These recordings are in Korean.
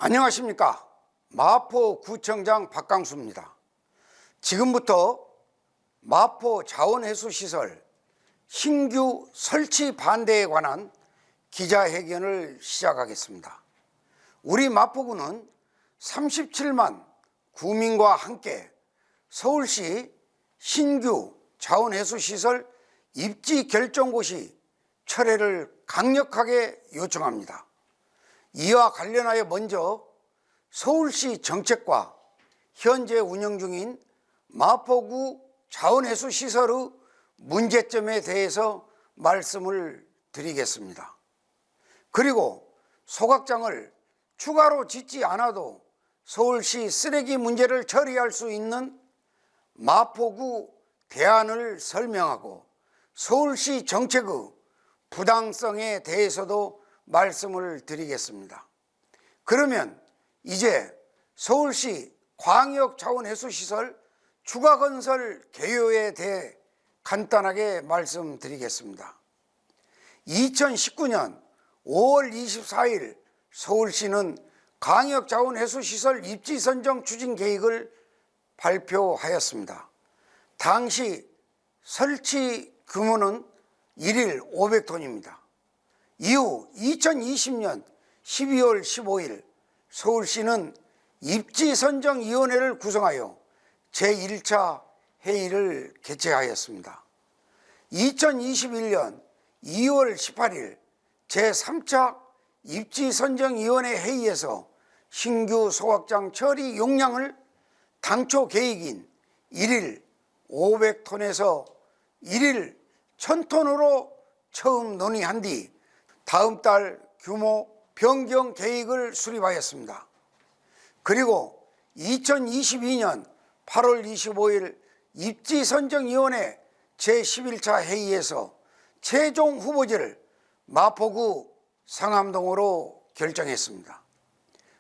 안녕하십니까. 마포구청장 박강수입니다. 지금부터 마포 자원해수시설 신규 설치 반대에 관한 기자회견을 시작하겠습니다. 우리 마포구는 37만 구민과 함께 서울시 신규 자원해수시설 입지 결정고시 철회를 강력하게 요청합니다. 이와 관련하여 먼저 서울시 정책과 현재 운영 중인 마포구 자원해수시설의 문제점에 대해서 말씀을 드리겠습니다. 그리고 소각장을 추가로 짓지 않아도 서울시 쓰레기 문제를 처리할 수 있는 마포구 대안을 설명하고 서울시 정책의 부당성에 대해서도 말씀을 드리겠습니다. 그러면 이제 서울시 광역자원해수시설 추가건설 개요에 대해 간단하게 말씀드리겠습니다. 2019년 5월 24일 서울시는 광역자원해수시설 입지선정 추진계획을 발표하였습니다. 당시 설치 규모는 1일 500톤입니다. 이후 2020년 12월 15일 서울시는 입지선정위원회를 구성하여 제1차 회의를 개최하였습니다. 2021년 2월 18일 제3차 입지선정위원회 회의에서 신규 소각장 처리 용량을 당초 계획인 1일 500톤에서 1일 1000톤으로 처음 논의한 뒤 다음 달 규모 변경 계획을 수립하였습니다. 그리고 2022년 8월 25일 입지선정위원회 제11차 회의에서 최종 후보지를 마포구 상암동으로 결정했습니다.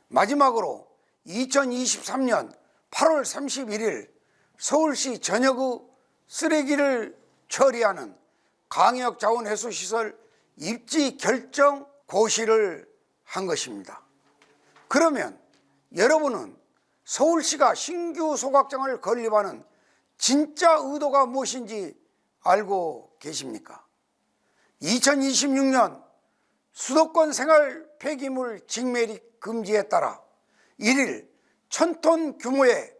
마지막으로 2023년 8월 31일 서울시 전역의 쓰레기를 처리하는 광역자원해수시설 입지 결정 고시를 한 것입니다. 그러면 여러분은 서울시가 신규 소각장을 건립하는 진짜 의도가 무엇인지 알고 계십니까? 2026년 수도권 생활 폐기물 직매립 금지에 따라 1일 1000톤 규모의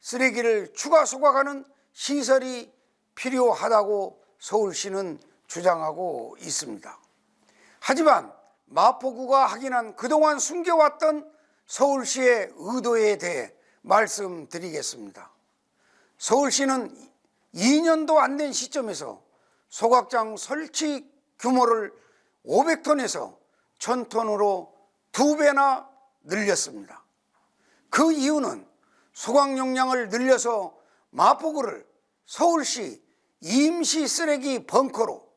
쓰레기를 추가 소각하는 시설이 필요하다고 서울시는 주장하고 있습니다. 하지만 마포구가 확인한 그동안 숨겨왔던 서울시의 의도에 대해 말씀드리겠습니다. 서울시는 2년도 안 된 시점에서 소각장 설치 규모를 500톤에서 1000톤으로 2배나 늘렸습니다. 그 이유는 소각 용량을 늘려서 마포구를 서울시 임시 쓰레기 벙커로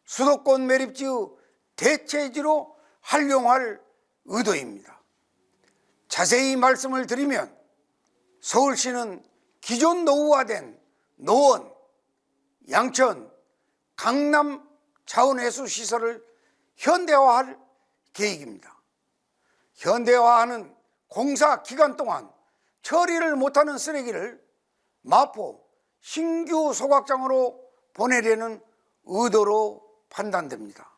수도권 매립지의 대체지로 활용할 의도입니다. 자세히 말씀을 드리면 서울시는 기존 노후화된 노원, 양천, 강남 자원해수시설을 현대화할 계획입니다. 현대화하는 공사 기간 동안 처리를 못하는 쓰레기를 마포 신규 소각장으로 보내려는 의도로 판단됩니다.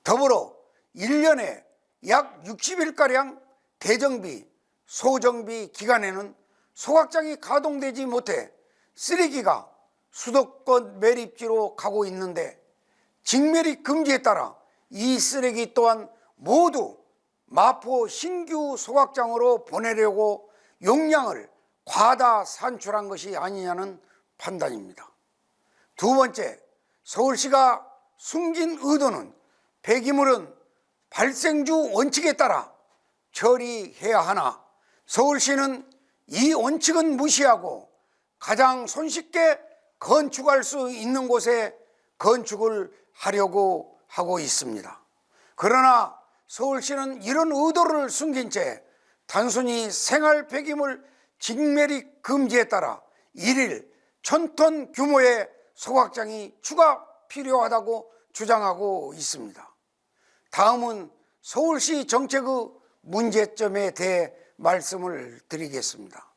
더불어 1년에 약 60일가량 대정비, 소정비 기간에는 소각장이 가동되지 못해 쓰레기가 수도권 매립지로 가고 있는데 직매립 금지에 따라 이 쓰레기 또한 모두 마포 신규 소각장으로 보내려고 용량을 과다 산출한 것이 아니냐는 판단입니다. 두 번째, 서울시가 숨긴 의도는 폐기물은 발생주 원칙에 따라 처리해야 하나 서울시는 이 원칙은 무시하고 가장 손쉽게 건축할 수 있는 곳에 건축을 하려고 하고 있습니다. 그러나 서울시는 이런 의도를 숨긴 채 단순히 생활 폐기물 직매립 금지에 따라 1일 1000톤 규모의 소각장이 추가 필요하다고 주장하고 있습니다. 다음은 서울시 정책의 문제점에 대해 말씀을 드리겠습니다.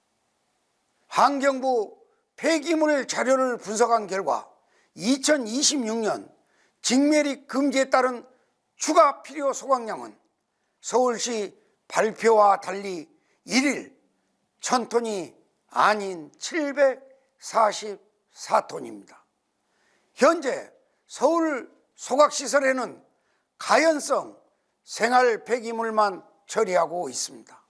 환경부 폐기물 자료를 분석한 결과 2026년 직매립 금지에 따른 추가 필요 소각량은 서울시 발표와 달리 1일 1000톤이 아닌 744톤입니다. 현재 서울 소각시설에는 가연성 생활 폐기물만 처리하고 있습니다.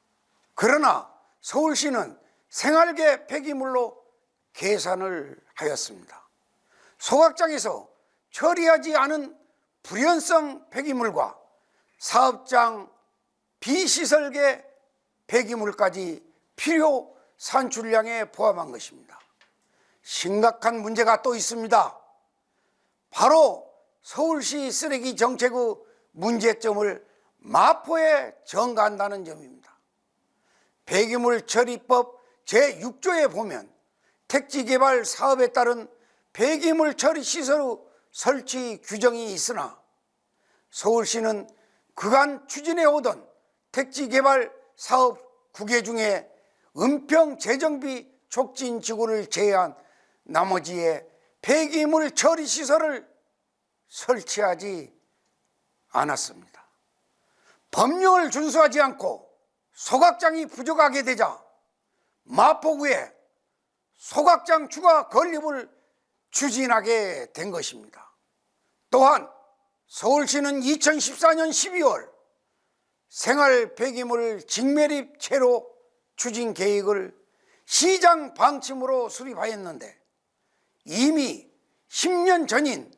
그러나 서울시는 생활계 폐기물로 계산을 하였습니다. 소각장에서 처리하지 않은 불연성 폐기물과 사업장 비시설계 폐기물까지 필요 산출량에 포함한 것입니다. 심각한 문제가 또 있습니다. 바로 서울시 쓰레기 정책의 문제점을 마포에 전가한다는 점입니다. 폐기물 처리법 제6조에 보면 택지개발 사업에 따른 폐기물 처리 시설의 설치 규정이 있으나 서울시는 그간 추진해 오던 택지개발 사업 9개 중에 은평 재정비 촉진 지구를 제외한 나머지에 폐기물 처리 시설을 설치하지 않았습니다. 법령을 준수하지 않고 소각장이 부족하게 되자 마포구에 소각장 추가 건립을 추진하게 된 것입니다. 또한 서울시는 2014년 12월 생활 폐기물 직매립 제로 추진 계획을 시장 방침으로 수립하였는데 이미 10년 전인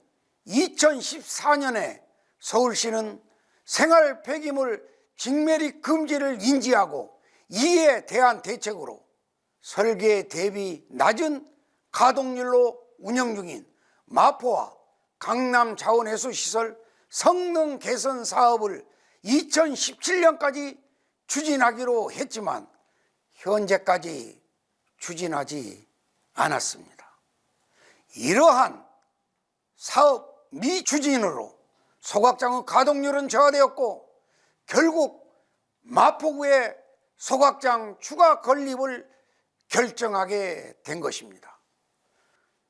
2014년에 서울시는 생활 폐기물 직매립 금지를 인지하고 이에 대한 대책으로 설계 대비 낮은 가동률로 운영 중인 마포와 강남 자원해수시설 성능 개선 사업을 2017년까지 추진하기로 했지만 현재까지 추진하지 않았습니다. 이러한 사업 미추진으로 소각장의 가동률은 저하되었고 결국 마포구의 소각장 추가 건립을 결정하게 된 것입니다.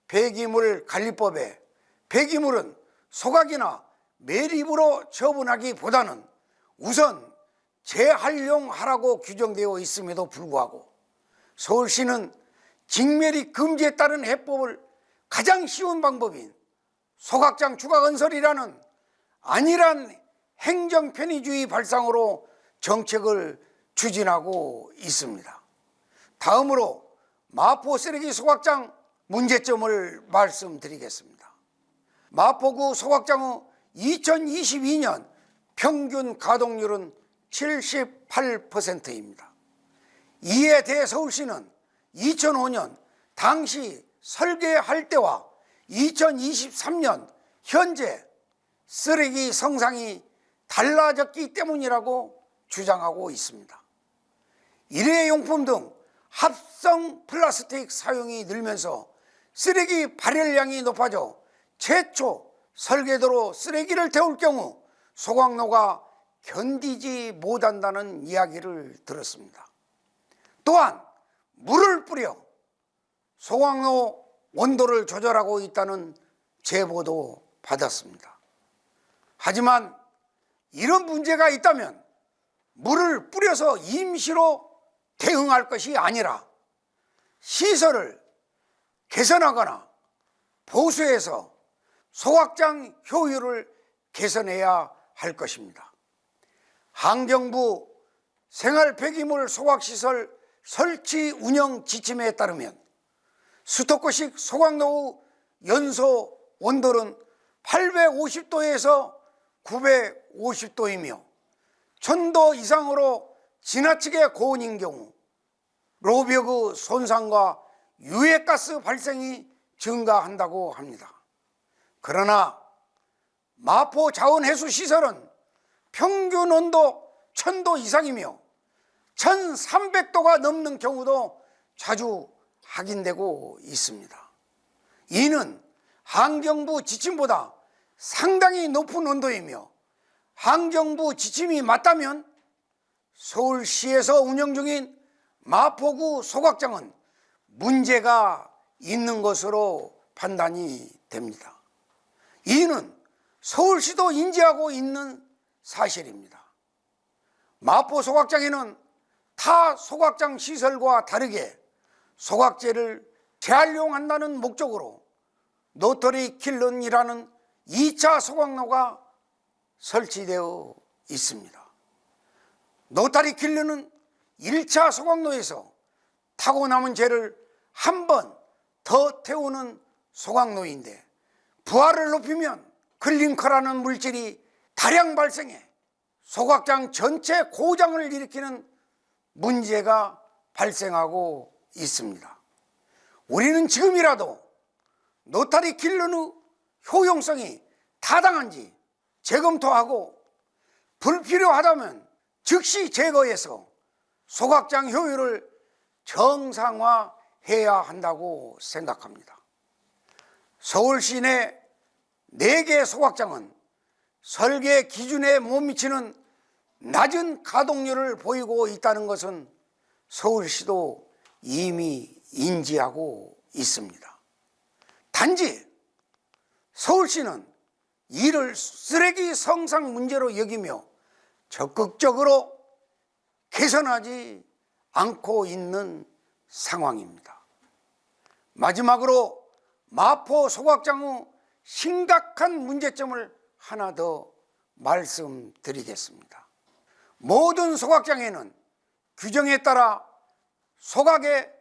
폐기물 관리법에 폐기물은 소각이나 매립으로 처분하기보다는 우선 재활용하라고 규정되어 있음에도 불구하고 서울시는 직매립 금지에 따른 해법을 가장 쉬운 방법인 소각장 추가 건설이라는 안일한 행정 편의주의 발상으로 정책을 추진하고 있습니다. 다음으로 마포 쓰레기 소각장 문제점을 말씀드리겠습니다. 마포구 소각장의 2022년 평균 가동률은 78%입니다. 이에 대해 서울시는 2005년 당시 설계할 때와 2023년 현재 쓰레기 성상이 달라졌기 때문이라고 주장하고 있습니다. 일회용품 등 합성 플라스틱 사용이 늘면서 쓰레기 발열량이 높아져 최초 설계도로 쓰레기를 태울 경우 소각로가 견디지 못한다는 이야기를 들었습니다. 또한 물을 뿌려 소각로 온도를 조절하고 있다는 제보도 받았습니다. 하지만 이런 문제가 있다면 물을 뿌려서 임시로 대응할 것이 아니라 시설을 개선하거나 보수해서 소각장 효율을 개선해야 할 것입니다. 환경부 생활 폐기물 소각시설 설치 운영 지침에 따르면 수도권식 소각로의 연소 온도는 850도에서 950도이며 1000도 이상으로 지나치게 고온인 경우 로벽의 손상과 유해가스 발생이 증가한다고 합니다. 그러나 마포 자원해수시설은 평균 온도 1000도 이상이며 1300도가 넘는 경우도 자주 확인되고 있습니다. 이는 환경부 지침보다 상당히 높은 온도이며 환경부 지침이 맞다면 서울시에서 운영 중인 마포구 소각장은 문제가 있는 것으로 판단이 됩니다. 이는 서울시도 인지하고 있는 사실입니다. 마포 소각장에는 타 소각장 시설과 다르게 소각제를 재활용한다는 목적으로 노터리 킬런이라는 2차 소각로가 설치되어 있습니다. 노터리 킬런은 1차 소각로에서 타고 남은 재를 한 번 더 태우는 소각로인데, 부하를 높이면 클링커라는 물질이 다량 발생해 소각장 전체 고장을 일으키는 문제가 발생하고 있습니다. 우리는 지금이라도 노터리 킬런의 효용성이 타당한지 재검토하고 불필요하다면 즉시 제거해서 소각장 효율을 정상화해야 한다고 생각합니다. 서울시 내 4개 소각장은 설계 기준에 못 미치는 낮은 가동률을 보이고 있다는 것은 서울시도 이미 인지하고 있습니다. 단지 서울시는 이를 쓰레기 성상 문제로 여기며 적극적으로 개선하지 않고 있는 상황입니다. 마지막으로 마포 소각장의 심각한 문제점을 하나 더 말씀드리겠습니다. 모든 소각장에는 규정에 따라 소각에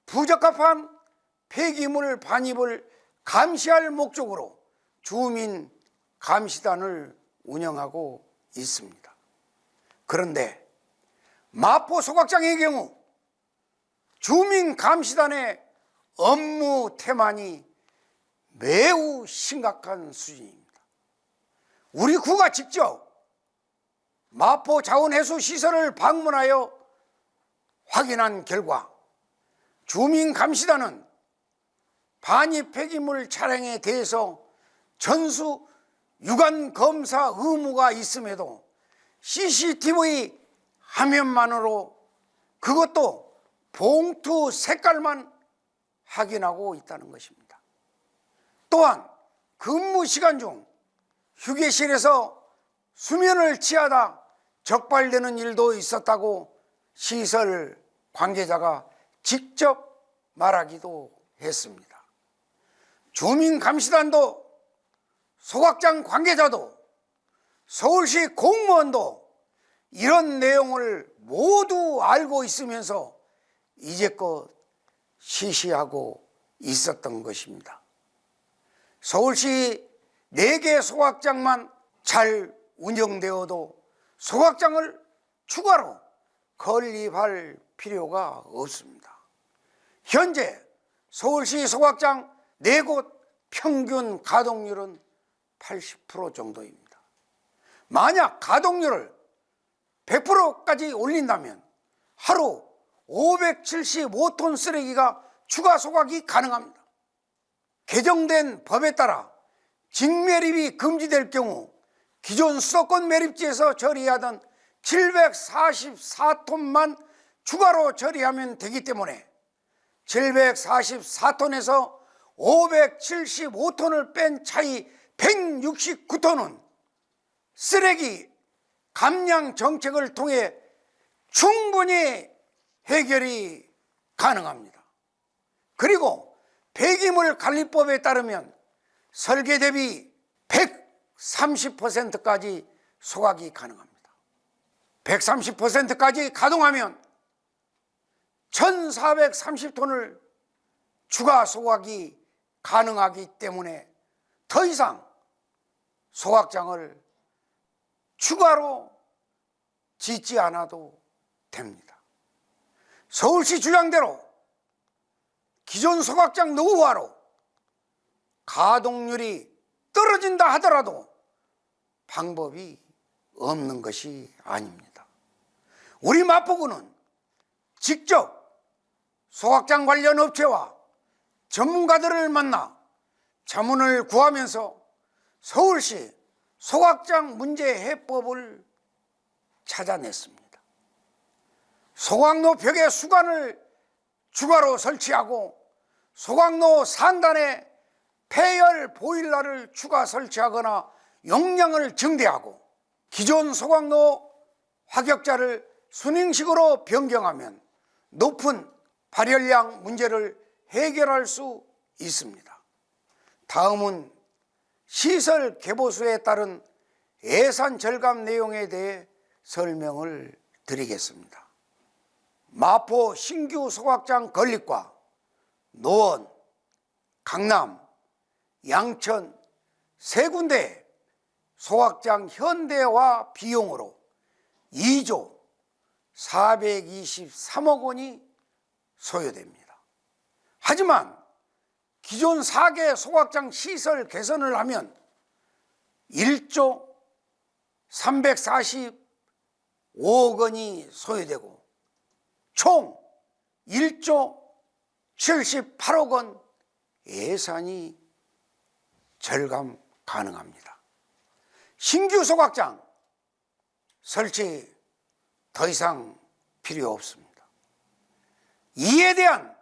부적합한 폐기물 반입을 감시할 목적으로 주민 감시단을 운영하고 있습니다. 그런데 마포 소각장의 경우 주민 감시단의 업무 태만이 매우 심각한 수준입니다. 우리 구가 직접 마포 자원해수시설을 방문하여 확인한 결과 주민 감시단은 반입 폐기물 차량에 대해서 전수 유관 검사 의무가 있음에도 CCTV 화면만으로, 그것도 봉투 색깔만 확인하고 있다는 것입니다. 또한 근무 시간 중 휴게실에서 수면을 취하다 적발되는 일도 있었다고 시설 관계자가 직접 말하기도 했습니다. 주민감시단도 소각장 관계자도 서울시 공무원도 이런 내용을 모두 알고 있으면서 이제껏 시시하고 있었던 것입니다. 서울시 4개 소각장만 잘 운영되어도 소각장을 추가로 건립할 필요가 없습니다. 현재 서울시 소각장 4곳 평균 가동률은 80% 정도입니다. 만약 가동률을 100%까지 올린다면 하루 575톤 쓰레기가 추가 소각이 가능합니다. 개정된 법에 따라 직매립이 금지될 경우 기존 수도권 매립지에서 처리하던 744톤만 추가로 처리하면 되기 때문에 744톤에서 575톤을 뺀 차이 169톤은 쓰레기 감량 정책을 통해 충분히 해결이 가능합니다. 그리고 폐기물 관리법에 따르면 설계 대비 130%까지 소각이 가능합니다. 130%까지 가동하면 1430톤을 추가 소각이 가능하기 때문에 더 이상 소각장을 추가로 짓지 않아도 됩니다. 서울시 주장대로 기존 소각장 노후화로 가동률이 떨어진다 하더라도 방법이 없는 것이 아닙니다. 우리 마포구는 직접 소각장 관련 업체와 전문가들을 만나 자문을 구하면서 서울시 소각장 문제 해법을 찾아냈습니다. 소각로 벽에 수관을 추가로 설치하고 소각로 상단에 폐열 보일러를 추가 설치하거나 용량을 증대하고 기존 소각로 화격자를 순행식으로 변경하면 높은 발열량 문제를 해결할 수 있습니다. 다음은 시설 개보수에 따른 예산 절감 내용에 대해 설명을 드리겠습니다. 마포 신규 소각장 건립과 노원, 강남, 양천 세 군데 소각장 현대화 비용으로 2조 423억 원이 소요됩니다. 하지만 기존 4개 소각장 시설 개선을 하면 1조 345억 원이 소요되고 총 1조 78억 원 예산이 절감 가능합니다. 신규 소각장 설치 더 이상 필요 없습니다. 이에 대한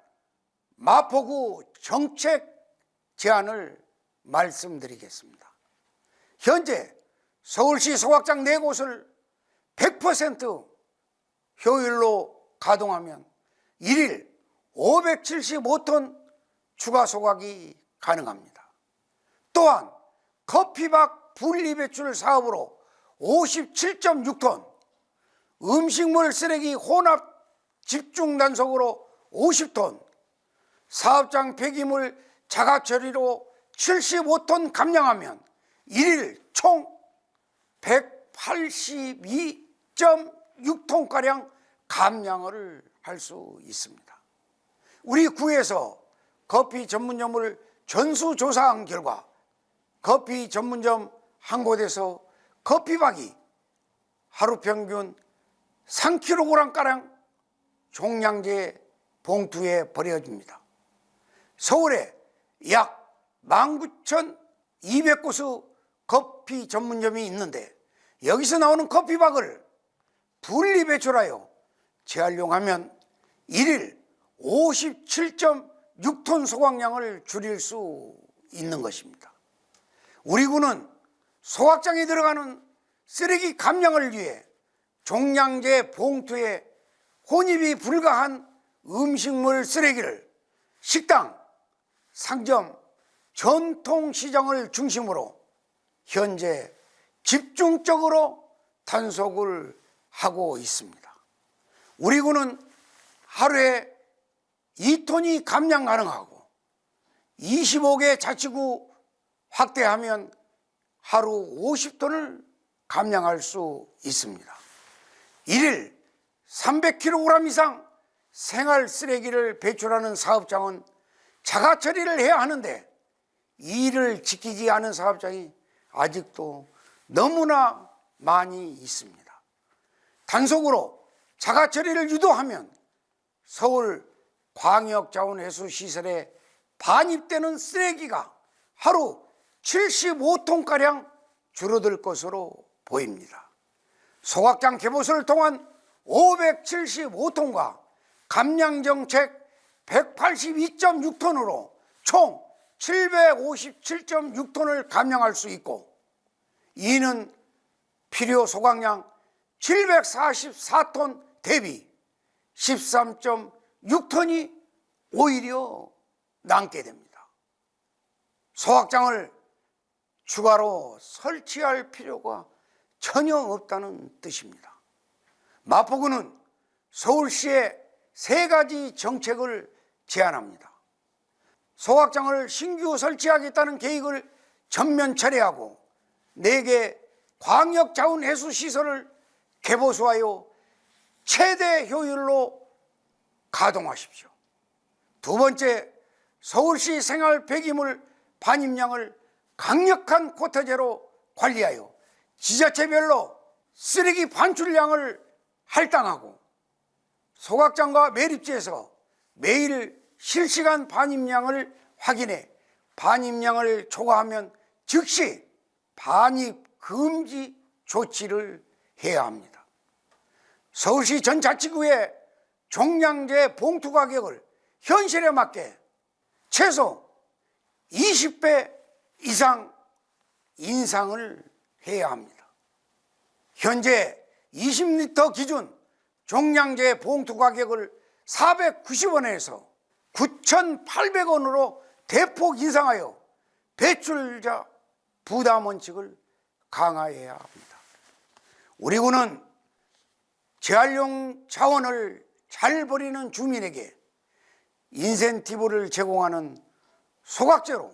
마포구 정책 제안을 말씀드리겠습니다. 현재 서울시 소각장 4곳을 100% 효율로 가동하면 1일 575톤 추가 소각이 가능합니다. 또한 커피박 분리배출 사업으로 57.6톤, 음식물 쓰레기 혼합 집중 단속으로 50톤, 사업장 폐기물 자가 처리로 75톤 감량하면 1일 총 182.6톤가량 감량을 할 수 있습니다. 우리 구에서 커피 전문점을 전수조사한 결과 커피 전문점 한 곳에서 커피박이 하루 평균 3kg가량 종량제 봉투에 버려집니다. 서울에 약 19,200곳의 커피 전문점이 있는데 여기서 나오는 커피박을 분리배출하여 재활용하면 1일 57.6톤 소각량을 줄일 수 있는 것입니다. 우리 구는 소각장에 들어가는 쓰레기 감량을 위해 종량제 봉투에 혼입이 불가한 음식물 쓰레기를 식당, 상점, 전통시장을 중심으로 현재 집중적으로 단속을 하고 있습니다. 우리 구는 하루에 2톤이 감량 가능하고 25개 자치구 확대하면 하루 50톤을 감량할 수 있습니다. 1일 300kg 이상 생활 쓰레기를 배출하는 사업장은 자가 처리를 해야 하는데 이를 지키지 않은 사업장이 아직도 너무나 많이 있습니다. 단속으로 자가 처리를 유도하면 서울 광역자원회수시설에 반입되는 쓰레기가 하루 75톤가량 줄어들 것으로 보입니다. 소각장 개보수를 통한 575톤과 감량정책 182.6톤으로 총 757.6톤을 감량할 수 있고 이는 필요 소각량 744톤 대비 13.6톤이 오히려 남게 됩니다. 소각장을 추가로 설치할 필요가 전혀 없다는 뜻입니다. 마포구는 서울시에 3가지 정책을 제안합니다. 소각장을 신규 설치하겠다는 계획을 전면 철회하고 4개 광역자원해수시설을 개보수하여 최대 효율로 가동하십시오. 두 번째, 서울시 생활 폐기물 반입량을 강력한 쿼터제로 관리하여 지자체별로 쓰레기 반출량을 할당하고 소각장과 매립지에서 매일 실시간 반입량을 확인해 반입량을 초과하면 즉시 반입 금지 조치를 해야 합니다. 서울시 전 자치구에 종량제 봉투 가격을 현실에 맞게 최소 20배 이상 인상을 해야 합니다. 현재 20리터 기준 종량제 봉투 가격을 490원에서 9,800원으로 대폭 인상하여 배출자 부담 원칙을 강화해야 합니다. 우리 군은 재활용 자원을 잘 버리는 주민에게 인센티브를 제공하는 소각제로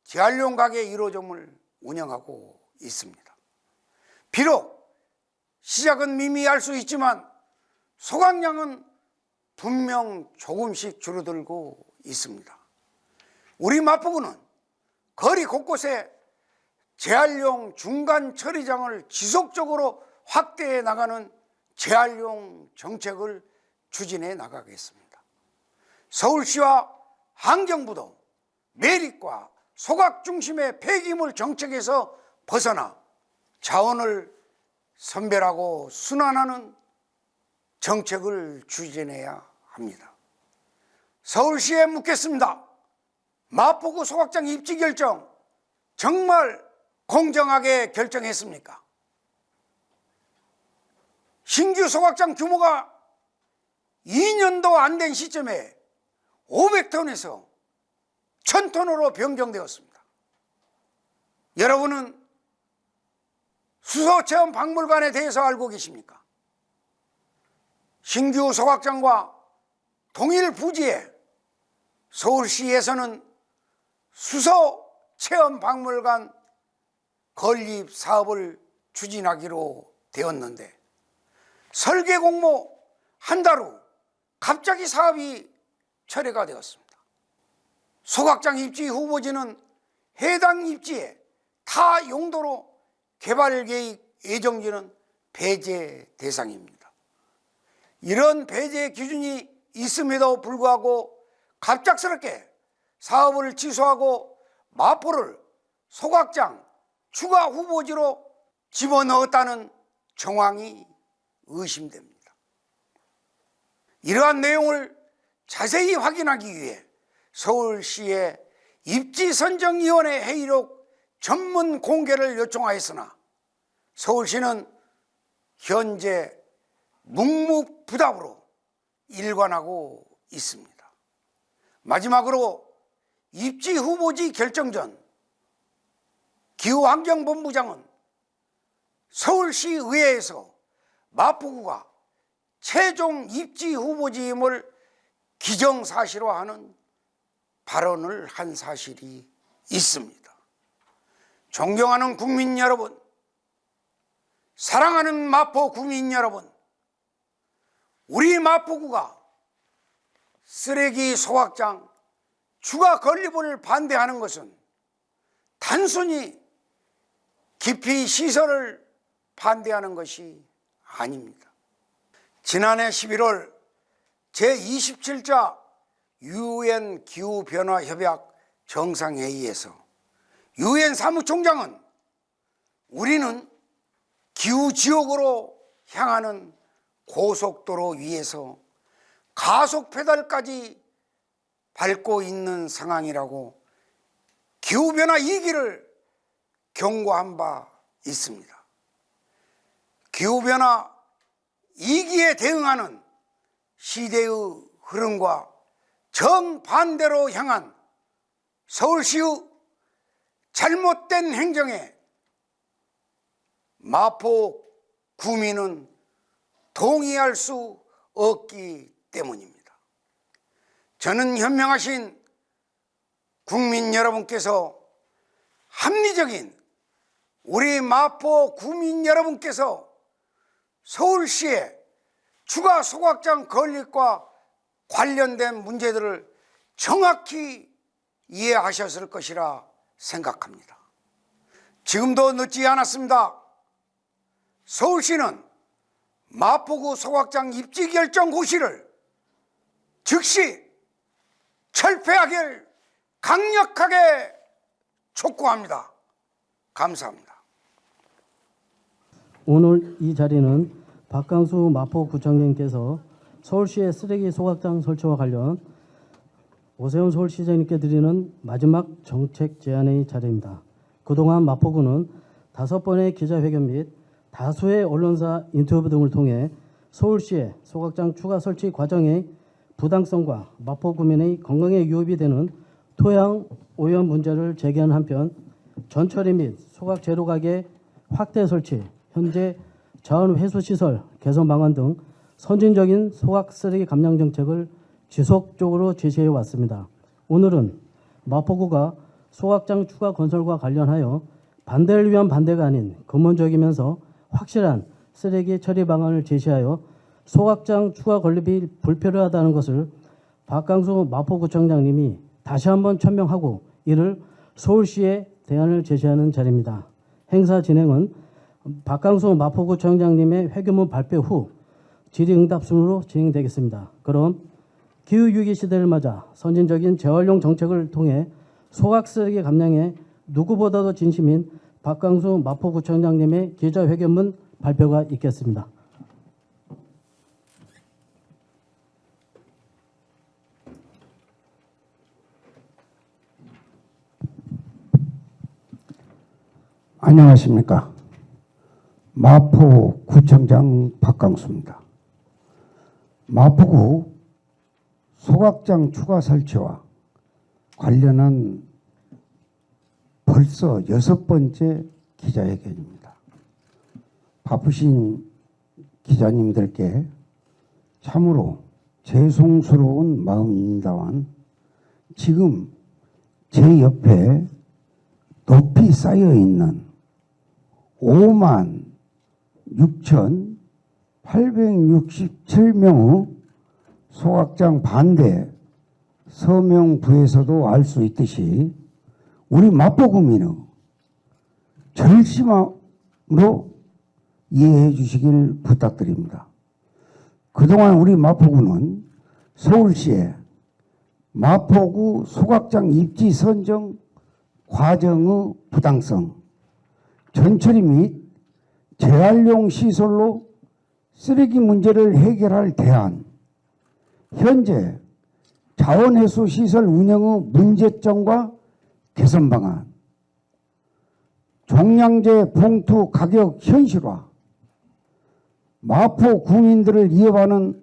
재활용 가게 1호점을 운영하고 있습니다. 비록 시작은 미미할 수 있지만 소각량은 분명 조금씩 줄어들고 있습니다. 우리 마포구는 거리 곳곳에 재활용 중간 처리장을 지속적으로 확대해 나가는 재활용 정책을 추진해 나가겠습니다. 서울시와 환경부도 매립과 소각 중심의 폐기물 정책에서 벗어나 자원을 선별하고 순환하는 정책을 추진해야 합니다. 서울시에 묻겠습니다. 마포구 소각장 입지 결정 정말 공정하게 결정했습니까? 신규 소각장 규모가 2년도 안 된 시점에 500톤에서 1000톤으로 변경되었습니다. 여러분은 수소체험박물관에 대해서 알고 계십니까? 신규 소각장과 동일 부지에 서울시에서는 수소체험박물관 건립 사업을 추진하기로 되었는데 설계 공모 한 달 후 갑자기 사업이 철회가 되었습니다. 소각장 입지 후보지는 해당 입지에 타 용도로 개발 계획 예정지는 배제 대상입니다. 이런 배제 기준이 있음에도 불구하고 갑작스럽게 사업을 취소하고 마포를 소각장 추가 후보지로 집어넣었다는 정황이 의심됩니다. 이러한 내용을 자세히 확인하기 위해 서울시의 입지선정위원회 회의록 전문 공개를 요청하였으나 서울시는 현재 묵묵부답으로 일관하고 있습니다. 마지막으로 입지 후보지 결정 전 기후환경본부장은 서울시의회에서 마포구가 최종 입지 후보지임을 기정사실화하는 발언을 한 사실이 있습니다. 존경하는 국민 여러분, 사랑하는 마포 국민 여러분, 우리 마포구가 쓰레기 소각장 추가 건립을 반대하는 것은 단순히 기피 시설을 반대하는 것이 아닙니다. 지난해 11월 제27차 UN 기후변화협약 정상회의에서 UN 사무총장은 우리는 기후지옥으로 향하는 고속도로 위에서 가속 페달까지 밟고 있는 상황이라고 기후변화 위기를 경고한 바 있습니다. 기후변화 위기에 대응하는 시대의 흐름과 정반대로 향한 서울시의 잘못된 행정에 마포 구민은 동의할 수 없기 때문입니다. 저는 현명하신 국민 여러분께서 합리적인 우리 마포 구민 여러분께서 서울시의 추가 소각장 건립과 관련된 문제들을 정확히 이해하셨을 것이라 생각합니다. 지금도 늦지 않았습니다. 서울시는 마포구 소각장 입지 결정 고시를 즉시 철폐하길 강력하게 촉구합니다. 감사합니다. 오늘 이 자리는 박강수 마포구청장께서 서울시의 쓰레기 소각장 설치와 관련 오세훈 서울시장님께 드리는 마지막 정책 제안의 자리입니다. 그동안 마포구는 5번의 기자회견 및 다수의 언론사 인터뷰 등을 통해 서울시의 소각장 추가 설치 과정의 부당성과 마포구민의 건강에 유협이 되는 토양 오염 문제를 제기하는 한편 전처리 및 소각 재료 가게 확대 설치, 현재 자원 회수 시설 개선 방안 등 선진적인 소각 쓰레기 감량 정책을 지속적으로 제시해 왔습니다. 오늘은 마포구가 소각장 추가 건설과 관련하여 반대를 위한 반대가 아닌 근본적이면서 확실한 쓰레기 처리 방안을 제시하여 소각장 추가 건립이 불필요하다는 것을 박강수 마포구청장님이 다시 한번 천명하고 이를 서울시에 대안을 제시하는 자리입니다. 행사 진행은 박강수 마포구청장님의 회견문 발표 후 질의응답 순으로 진행되겠습니다. 그럼 기후위기 시대를 맞아 선진적인 재활용 정책을 통해 소각 쓰레기 감량에 누구보다도 진심인 박강수 마포구청장님의 기자회견문 발표가 있겠습니다. 안녕하십니까. 마포구청장 박강수입니다. 마포구 소각장 추가 설치와 관련한 벌써 6번째 기자회견입니다. 바쁘신 기자님들께 참으로 죄송스러운 마음입니다만 지금 제 옆에 높이 쌓여 있는 56,867명의 소각장 반대 서명부에서도 알 수 있듯이 우리 마포구민의 절심으로 이해해 주시길 부탁드립니다. 그동안 우리 마포구는 서울시에 마포구 소각장 입지 선정 과정의 부당성, 전처리 및 재활용 시설로 쓰레기 문제를 해결할 대안, 현재 자원회수 시설 운영의 문제점과 개선 방안, 종량제 봉투 가격 현실화, 마포 구민들을 위협하는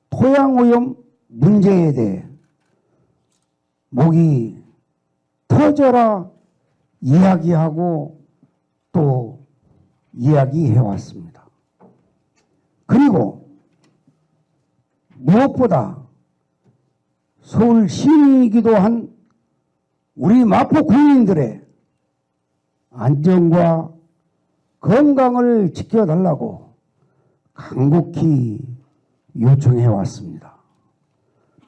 토양오염 문제에 대해 목이 터져라 이야기하고 또 이야기해왔습니다. 그리고 무엇보다 서울 시민이기도 한 우리 마포 국민들의 안전과 건강을 지켜달라고 간곡히 요청해왔습니다.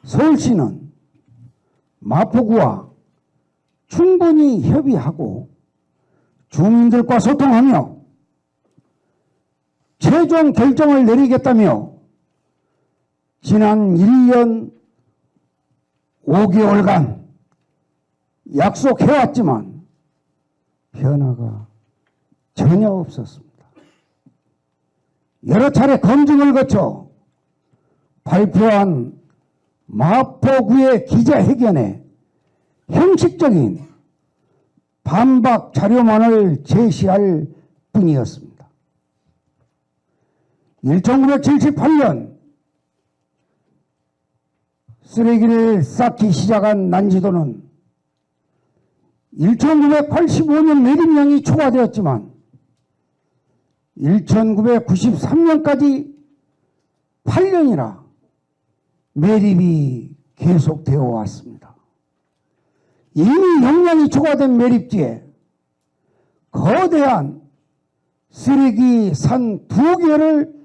서울시는 마포구와 충분히 협의하고 주민들과 소통하며 최종 결정을 내리겠다며 지난 1년 5개월간 약속해왔지만 변화가 전혀 없었습니다. 여러 차례 검증을 거쳐 발표한 마포구의 기자회견에 형식적인 반박 자료만을 제시할 뿐이었습니다. 1978년 쓰레기를 쌓기 시작한 난지도는 1985년 매립량이 초과되었지만 1993년까지 8년이나 매립이 계속되어 왔습니다. 이미 용량이 초과된 매립지에 거대한 쓰레기 산 2개를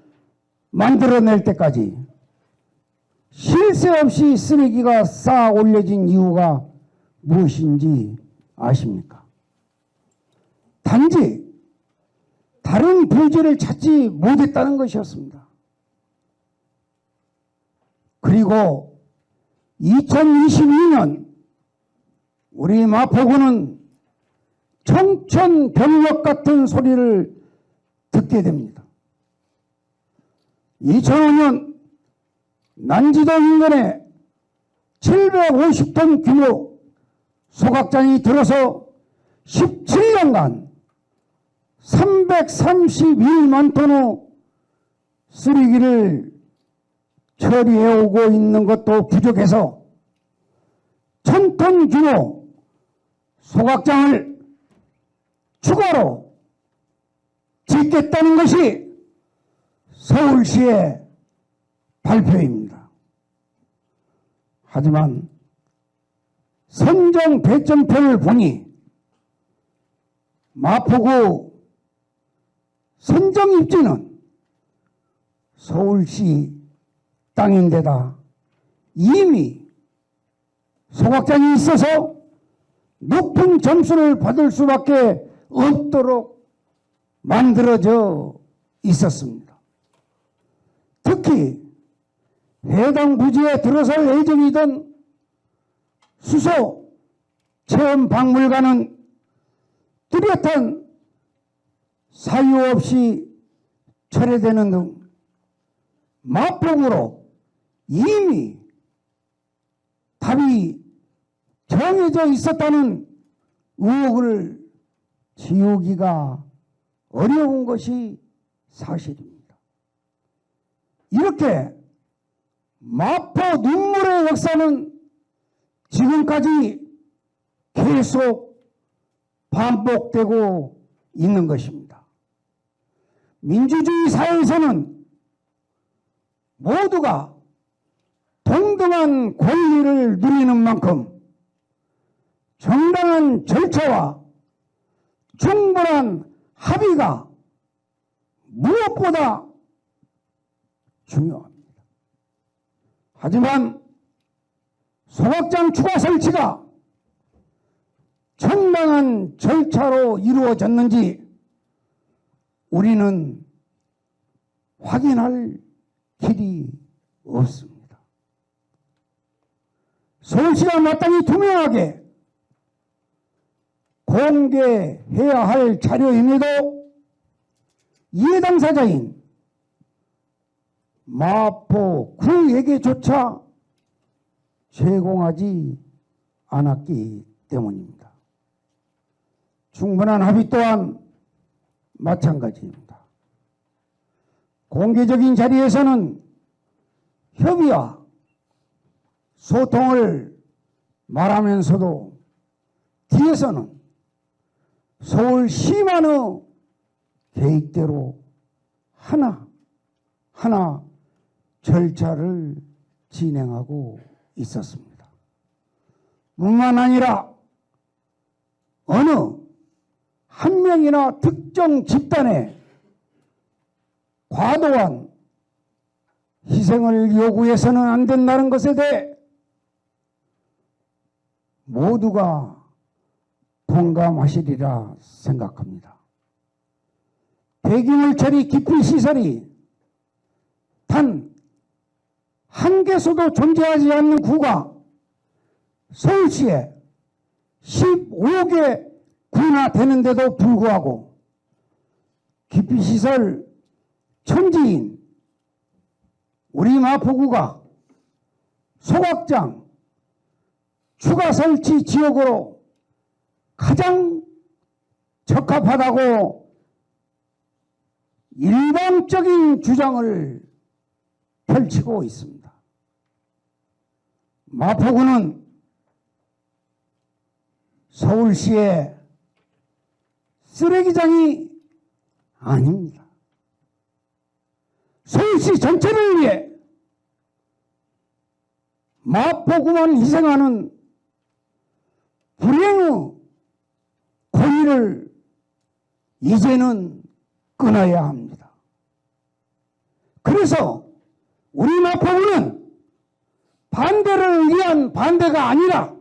만들어낼 때까지 쉴 새 없이 쓰레기가 쌓아 올려진 이유가 무엇인지 아십니까? 단지 다른 부지를 찾지 못했다는 것이었습니다. 그리고 2022년 우리 마포구는 청천벽력 같은 소리를 듣게 됩니다. 2005년 난지도 인근에 750톤 규모 소각장이 들어서 17년간 331만 톤의 쓰레기를 처리해오고 있는 것도 부족해서 1000톤 규모 소각장을 추가로 짓겠다는 것이 서울시의 발표입니다. 하지만 선정 배점표를 보니 마포구 선정 입지는 서울시 땅인데다 이미 소각장이 있어서 높은 점수를 받을 수밖에 없도록 만들어져 있었습니다. 특히 해당 부지에 들어설 예정이던 수소 체험박물관은 뚜렷한 사유 없이 철회되는 등 마포구로 이미 답이 정해져 있었다는 의혹을 지우기가 어려운 것이 사실입니다. 이렇게 마포 눈물의 역사는 지금까지 계속 반복되고 있는 것입니다. 민주주의 사회에서는 모두가 동등한 권리를 누리는 만큼 정당한 절차와 충분한 합의가 무엇보다 중요합니다. 하지만 소각장 추가 설치가 정당한 절차로 이루어졌는지 우리는 확인할 길이 없습니다. 서울시가 마땅히 투명하게 공개해야 할 자료임에도 이해 당사자인 마포구에게조차 제공하지 않았기 때문입니다. 충분한 합의 또한 마찬가지입니다. 공개적인 자리에서는 협의와 소통을 말하면서도 뒤에서는 서울시만의 계획대로 하나하나 절차를 진행하고 있었습니다. 뿐만 아니라 어느 한 명이나 특정 집단의 과도한 희생을 요구해서는 안 된다는 것에 대해 모두가 공감하시리라 생각합니다. 폐기물 처리 기피 시설이 단 한 개소도 존재하지 않는 구가 서울시에 15개 구나 되는데도 불구하고 기피시설 천지인 우리 마포구가 소각장 추가 설치 지역으로 가장 적합하다고 일방적인 주장을 펼치고 있습니다. 마포구는 서울시의 쓰레기장이 아닙니다. 서울시 전체를 위해 마포구만 희생하는 불행의 고리를 이제는 끊어야 합니다. 그래서 우리 마포구는 반대를 위한 반대가 아니라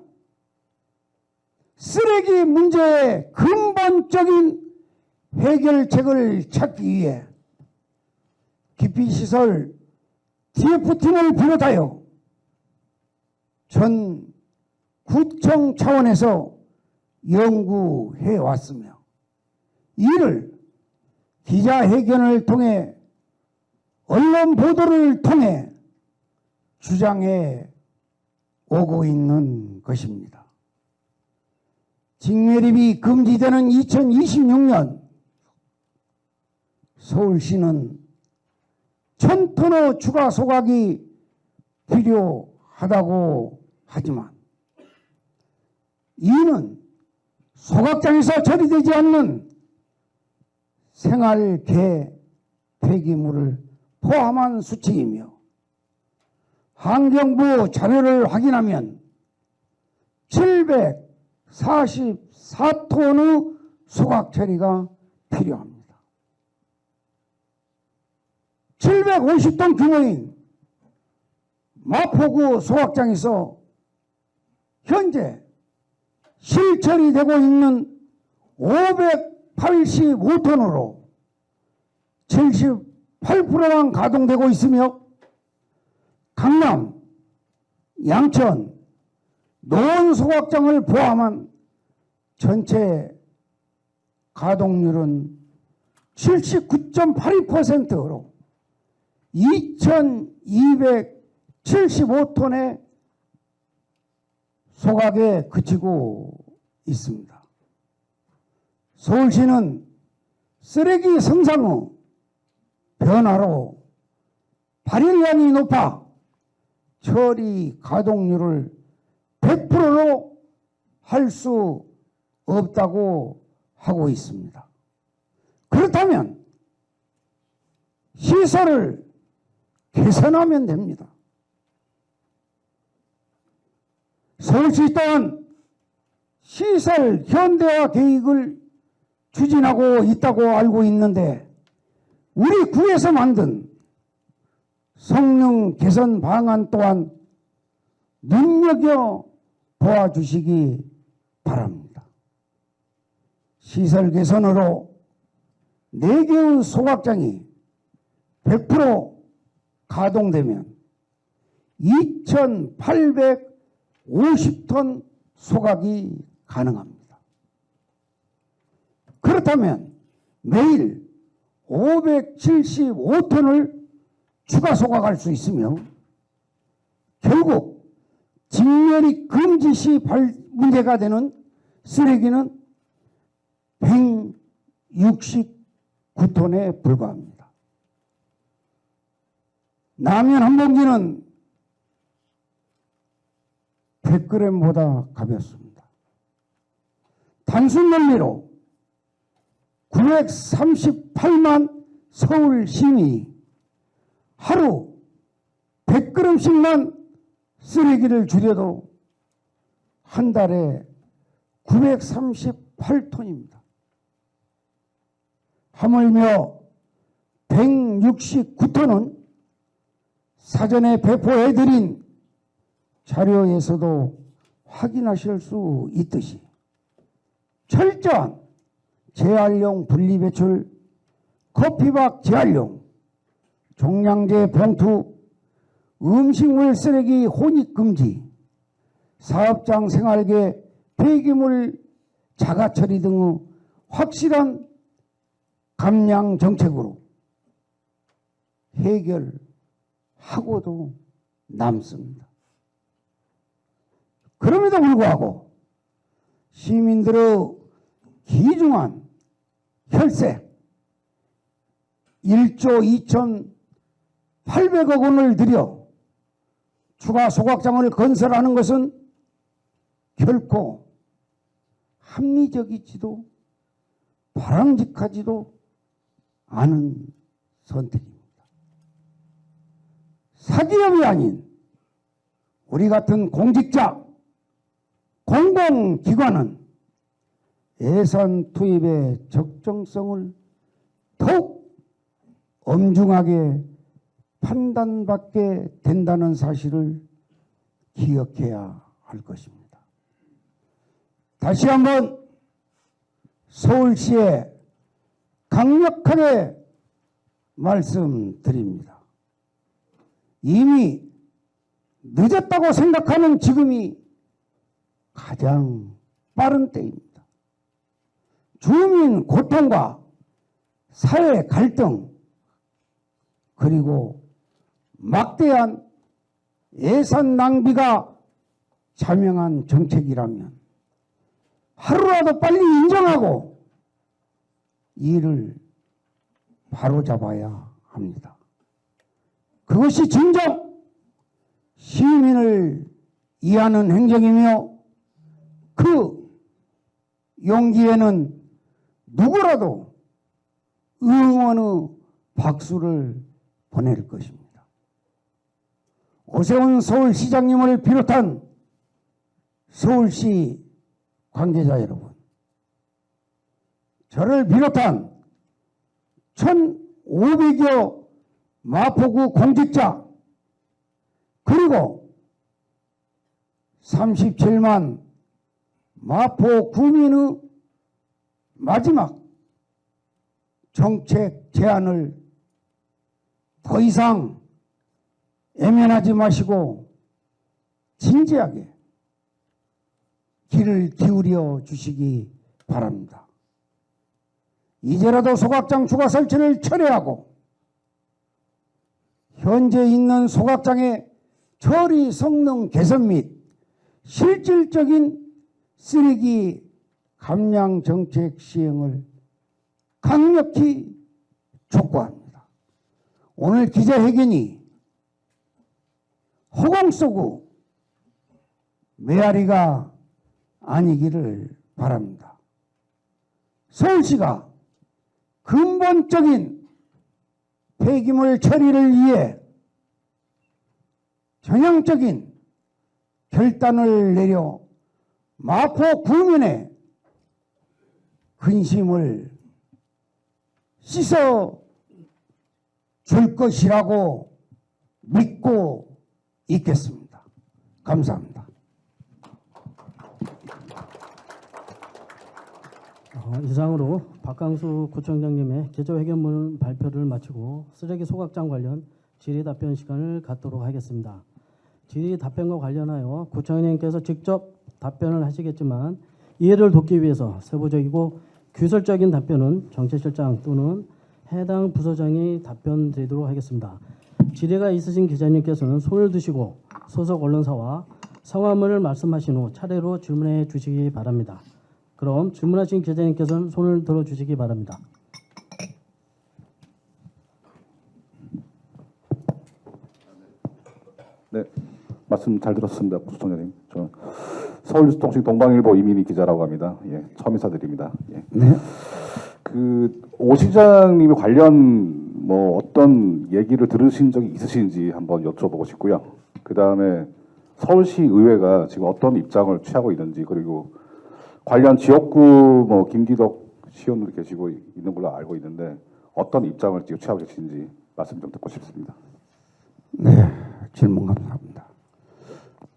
쓰레기 문제의 근본적인 해결책을 찾기 위해 기피시설 TF팀을 비롯하여 전 구청 차원에서 연구해 왔으며 이를 기자회견을 통해 언론 보도를 통해 주장해 오고 있는 것입니다. 직매립이 금지되는 2026년 서울시는 1000톤의 추가 소각이 필요하다고 하지만 이는 소각장에서 처리되지 않는 생활계 폐기물을 포함한 수치이며 환경부 자료를 확인하면 744톤의 소각 처리가 필요합니다. 750톤 규모인 마포구 소각장에서 현재 실처리되고 있는 585톤으로 78%만 가동되고 있으며 강남, 양천, 노원 소각장을 포함한 전체 가동률은 79.82%로 2275톤의 소각에 그치고 있습니다. 서울시는 쓰레기 생산의 변화로 발열량이 높아 처리 가동률을 100%로 할 수 없다고 하고 있습니다. 그렇다면 시설을 개선하면 됩니다. 서울시 또한 시설 현대화 계획을 추진하고 있다고 알고 있는데 우리 구에서 만든 성능 개선 방안 또한 눈여겨 보아주시기 바랍니다. 시설 개선으로 4개의 소각장이 100% 가동되면 2850톤 소각이 가능합니다. 그렇다면 매일 575톤을 추가 소각할 수 있으며 결국 직매립 금지 시 문제가 되는 쓰레기는 169톤에 불과합니다. 라면 한 봉지는 100g보다 가볍습니다. 단순 논리로 938만 서울 시민이 하루 100g씩만 쓰레기를 줄여도 한 달에 938톤입니다. 하물며 169톤은 사전에 배포해드린 자료에서도 확인하실 수 있듯이 철저한 재활용 분리배출, 커피박 재활용, 종량제 봉투, 음식물 쓰레기 혼입금지, 사업장 생활계 폐기물 자가처리 등의 확실한 감량 정책으로 해결하고도 남습니다. 그럼에도 불구하고 시민들의 귀중한 혈세 1조 2,800억 원을 들여 추가 소각장을 건설하는 것은 결코 합리적이지도 바람직하지도 않은 선택입니다. 사기업이 아닌 우리 같은 공직자, 공공기관은 예산 투입의 적정성을 더욱 엄중하게 판단받게 된다는 사실을 기억해야 할 것입니다. 다시 한번 서울시에 강력하게 말씀드립니다. 이미 늦었다고 생각하는 지금이 가장 빠른 때입니다. 주민 고통과 사회 갈등 그리고 막대한 예산 낭비가 자명한 정책이라면 하루라도 빨리 인정하고 이를 바로잡아야 합니다. 그것이 진정 시민을 이해하는 행정이며 그 용기에는 누구라도 응원의 박수를 보낼 것입니다. 오세훈 서울시장님을 비롯한 서울시 관계자 여러분, 저를 비롯한 1,500여 마포구 공직자 그리고 37만 마포 구민의 마지막 정책 제안을 더 이상 애면하지 마시고 진지하게 귀를 기울여 주시기 바랍니다. 이제라도 소각장 추가 설치를 철회하고 현재 있는 소각장의 처리 성능 개선 및 실질적인 쓰레기 감량 정책 시행을 강력히 촉구합니다. 오늘 기자회견이 허공 속의 메아리가 아니기를 바랍니다. 서울시가 근본적인 폐기물 처리를 위해 전향적인 결단을 내려 마포 구민의 근심을 씻어 줄 것이라고 믿고 있겠습니다. 감사합니다. 이상으로 박강수 구청장님의 기자회견문 발표를 마치고 쓰레기 소각장 관련 질의 답변 시간을 갖도록 하겠습니다. 질의 답변과 관련하여 구청장님께서 직접 답변을 하시겠지만 이해를 돕기 위해서 세부적이고 규설적인 답변은 정책실장 또는 해당 부서장이 답변 드리도록 하겠습니다. 질의가 있으신 기자님께서는 손을 드시고 소속 언론사와 성함을 말씀하신 후 차례로 질문해 주시기 바랍니다. 그럼 질문하신 기자님께서는 손을 들어주시기 바랍니다. 네, 말씀 잘 들었습니다, 부총장님. 저는 서울뉴스통신 동방일보 이민희 기자라고 합니다. 예, 처음 인사드립니다. 예. 네. 오 시장님이 관련 뭐 어떤 얘기를 들으신 적이 있으신지 한번 여쭤보고 싶고요. 그 다음에 서울시 의회가 지금 어떤 입장을 취하고 있는지, 그리고 관련 지역구 뭐 김기덕 시의원으로 계시고 있는 걸로 알고 있는데 어떤 입장을 지금 취하고 계신지 말씀 좀 듣고 싶습니다. 네, 질문 감사합니다.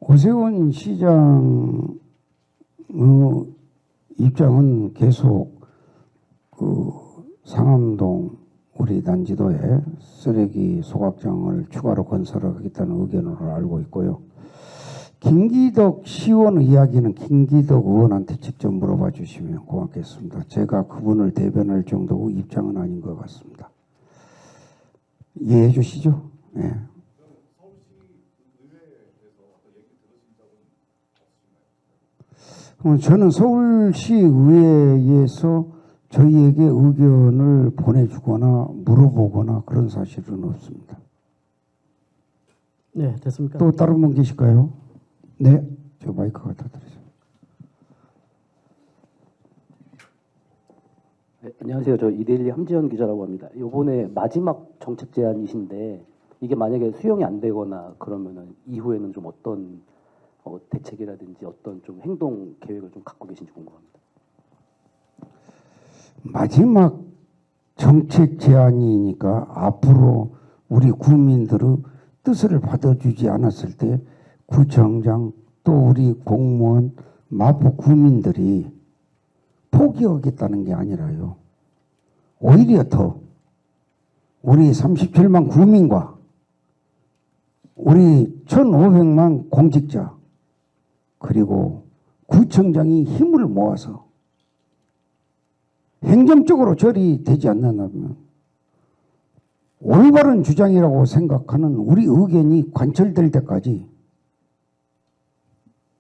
오세훈 시장의 입장은 계속 그 상암동 우리 난지도에 쓰레기 소각장을 추가로 건설하겠다는 의견으로 알고 있고요. 김기덕 시의원 이야기는 김기덕 의원한테 직접 물어봐 주시면 고맙겠습니다. 제가 그분을 대변할 정도의 입장은 아닌 것 같습니다. 이해해 주시죠? 네. 저는 서울시 의회에서 저희에게 의견을 보내주거나 물어보거나 그런 사실은 없습니다. 네, 됐습니까? 또 다른 분 계실까요? 네, 저 마이크 갖다 드리세요. 네, 안녕하세요. 저 이데일리 함지현 기자라고 합니다. 이번에 마지막 정책 제안이신데 이게 만약에 수용이 안 되거나 그러면은 이후에는 좀 어떤 대책이라든지 어떤 좀 행동 계획을 좀 갖고 계신지 궁금합니다. 마지막 정책 제안이니까 앞으로 우리 국민들의 뜻을 받아주지 않았을 때 구청장 또 우리 공무원 마포 구민들이 포기하겠다는 게 아니라요. 오히려 더 우리 37만 구민과 우리 1,500만 공직자 그리고 구청장이 힘을 모아서 행정적으로 처리되지 않는다면 올바른 주장이라고 생각하는 우리 의견이 관철될 때까지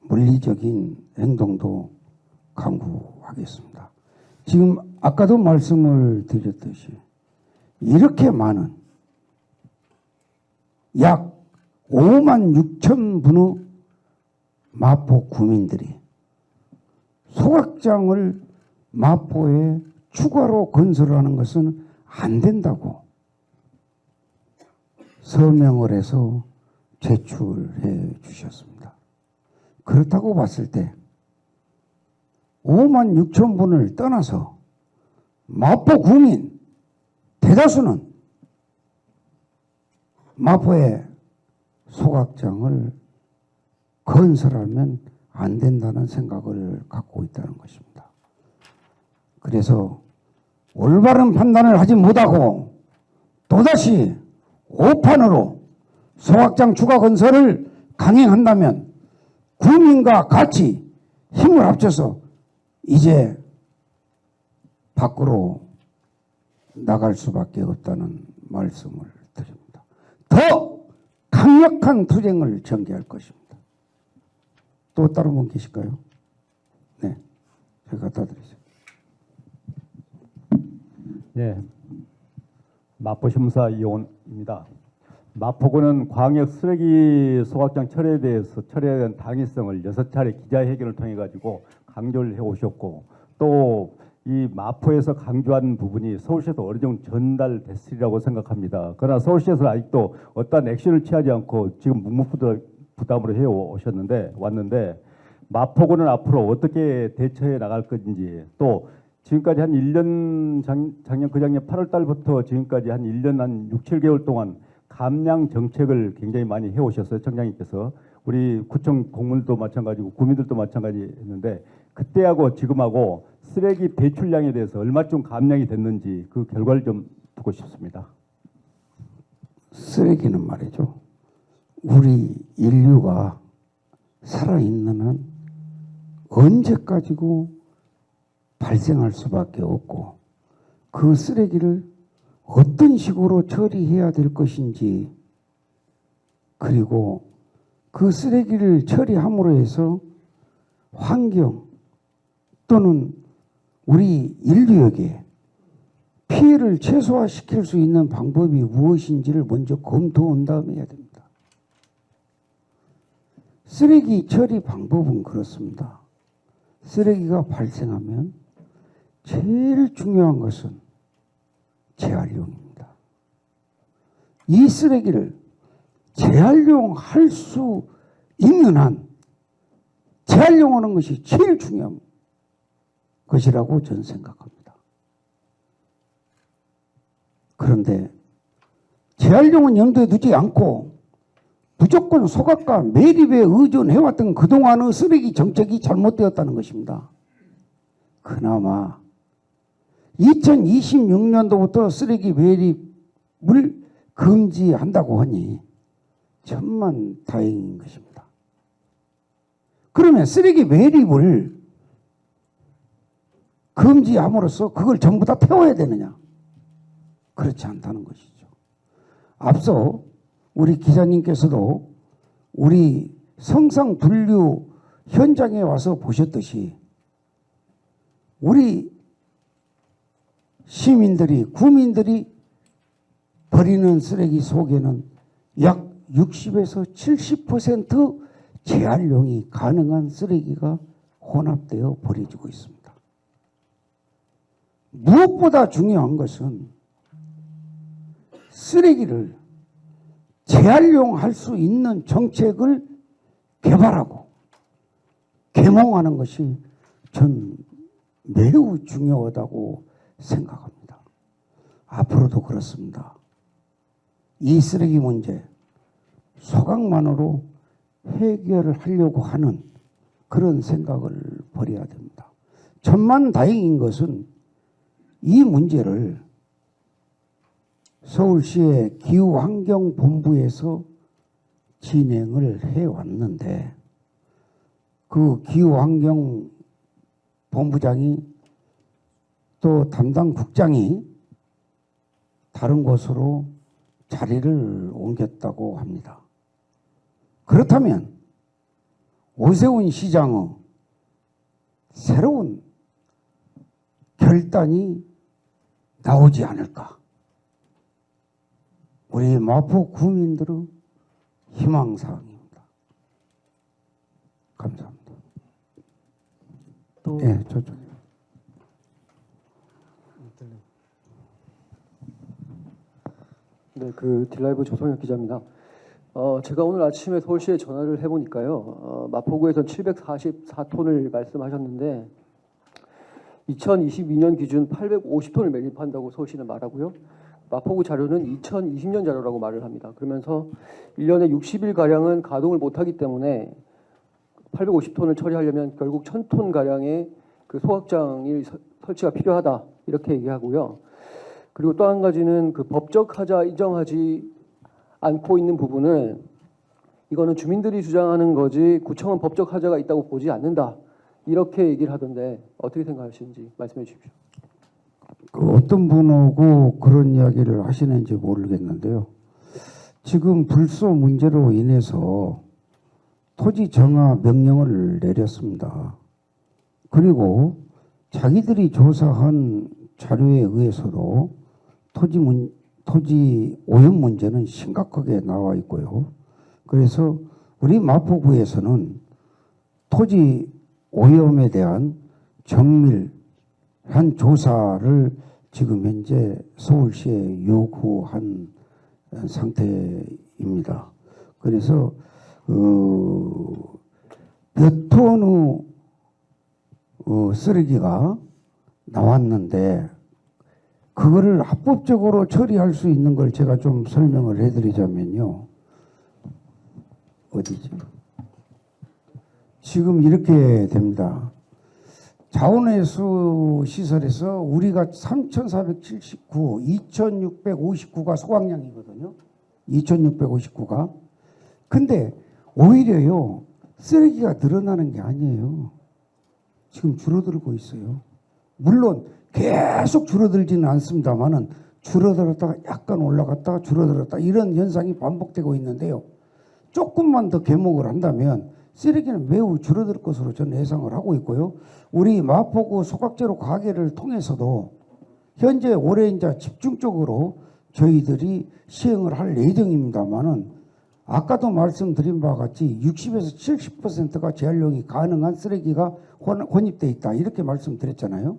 물리적인 행동도 강구하겠습니다. 지금 아까도 말씀을 드렸듯이 이렇게 많은 약 5만 6천 분의 마포 구민들이 소각장을 마포에 추가로 건설하는 것은 안 된다고 서명을 해서 제출해 주셨습니다. 그렇다고 봤을 때 5만 6천 분을 떠나서 마포 구민 대다수는 마포에 소각장을 건설하면 안 된다는 생각을 갖고 있다는 것입니다. 그래서 올바른 판단을 하지 못하고 또다시 오판으로 소각장 추가 건설을 강행한다면 국민과 같이 힘을 합쳐서 이제 밖으로 나갈 수밖에 없다는 말씀을 드립니다. 더 강력한 투쟁을 전개할 것입니다. 또 다른 분 계실까요? 네, 제가 갖다 드리죠. 예, 마포시민사 이용입니다. 마포구는 광역 쓰레기 소각장 철회에 대한 당위성을 6차례 기자회견을 통해 가지고 강조를 해 오셨고, 또 이 마포에서 강조한 부분이 서울시에서 어느 정도 전달됐으리라고 생각합니다. 그러나 서울시에서 아직도 어떠한 액션을 취하지 않고 지금 묵묵부담으로 해 왔는데 마포구는 앞으로 어떻게 대처해 나갈 건지, 또 지금까지 한 1년 작년 그작년 8월 달부터 지금까지 한 1년 한 6, 7개월 동안 감량 정책을 굉장히 많이 해오셨어요. 청장님께서. 우리 구청 공무원들도 마찬가지고 구민들도 마찬가지였는데, 그때하고 지금하고 쓰레기 배출량에 대해서 얼마쯤 감량이 됐는지 그 결과를 좀 듣고 싶습니다. 쓰레기는 말이죠. 우리 인류가 살아있는 한 언제까지고 발생할 수밖에 없고, 그 쓰레기를 어떤 식으로 처리해야 될 것인지, 그리고 그 쓰레기를 처리함으로 해서 환경 또는 우리 인류에게 피해를 최소화시킬 수 있는 방법이 무엇인지를 먼저 검토한 다음에 해야 됩니다. 쓰레기 처리 방법은 그렇습니다. 쓰레기가 발생하면 제일 중요한 것은 재활용입니다. 이 쓰레기를 재활용할 수 있는 한 재활용하는 것이 제일 중요한 것이라고 저는 생각합니다. 그런데 재활용은 염두에 두지 않고 무조건 소각과 매립에 의존해왔던 그동안의 쓰레기 정책이 잘못되었다는 것입니다. 그나마 2026년도부터 쓰레기 매립을 금지한다고 하니 천만 다행인 것입니다. 그러면 쓰레기 매립을 금지함으로써 그걸 전부 다 태워야 되느냐? 그렇지 않다는 것이죠. 앞서 우리 기자님께서도 우리 성상분류 현장에 와서 보셨듯이 우리 시민들이, 구민들이 버리는 쓰레기 속에는 약 60에서 70% 재활용이 가능한 쓰레기가 혼합되어 버려지고 있습니다. 무엇보다 중요한 것은 쓰레기를 재활용할 수 있는 정책을 개발하고 개몽하는 것이 전 매우 중요하다고 생각합니다. 앞으로도 그렇습니다. 이 쓰레기 문제 소각만으로 해결을 하려고 하는 그런 생각을 버려야 됩니다. 천만다행인 것은 이 문제를 서울시의 기후환경본부에서 진행을 해왔는데, 그 기후환경본부장이 또 담당 국장이 다른 곳으로 자리를 옮겼다고 합니다. 그렇다면 오세훈 시장의 새로운 결단이 나오지 않을까. 우리 마포 구민들의 희망사항입니다. 감사합니다. 또 네, 저쪽. 네, 딜라이브 조성혁 기자입니다. 제가 오늘 아침에 서울시에 전화를 해보니까요, 마포구에선 744톤을 말씀하셨는데 2022년 기준 850톤을 매립한다고 서울시는 말하고요. 마포구 자료는 2020년 자료라고 말을 합니다. 그러면서 1년에 60일 가량은 가동을 못하기 때문에 850톤을 처리하려면 결국 1000톤 가량의 그 소각장이 설치가 필요하다 이렇게 얘기하고요. 그리고 또 한 가지는 그 법적 하자 인정하지 않고 있는 부분은 이거는 주민들이 주장하는 거지 구청은 법적 하자가 있다고 보지 않는다 이렇게 얘기를 하던데 어떻게 생각하시는지 말씀해 주십시오. 어떤 분하고 그런 이야기를 하시는지 모르겠는데요. 지금 불소 문제로 인해서 토지 정화 명령을 내렸습니다. 그리고 자기들이 조사한 자료에 의해서도 토지 오염 문제는 심각하게 나와 있고요. 그래서 우리 마포구에서는 토지 오염에 대한 정밀한 조사를 지금 현재 서울시에 요구한 상태입니다. 그래서 몇 톤의 쓰레기가 나왔는데 그거를 합법적으로 처리할 수 있는 걸 제가 좀 설명을 해드리자면요. 어디지? 지금 이렇게 됩니다. 자원회수 시설에서 우리가 3,479, 2,659가 소각량이거든요. 2,659가. 근데 오히려요, 쓰레기가 늘어나는 게 아니에요. 지금 줄어들고 있어요. 물론 계속 줄어들지는 않습니다만은 줄어들었다가 약간 올라갔다가 줄어들었다 이런 현상이 반복되고 있는데요. 조금만 더 개목을 한다면 쓰레기는 매우 줄어들 것으로 저는 예상을 하고 있고요. 우리 마포구 소각제로 가게를 통해서도 현재 올해 이제 집중적으로 저희들이 시행을 할 예정입니다만은 아까도 말씀드린 바와 같이 60에서 70%가 재활용이 가능한 쓰레기가 혼입돼 있다 이렇게 말씀드렸잖아요.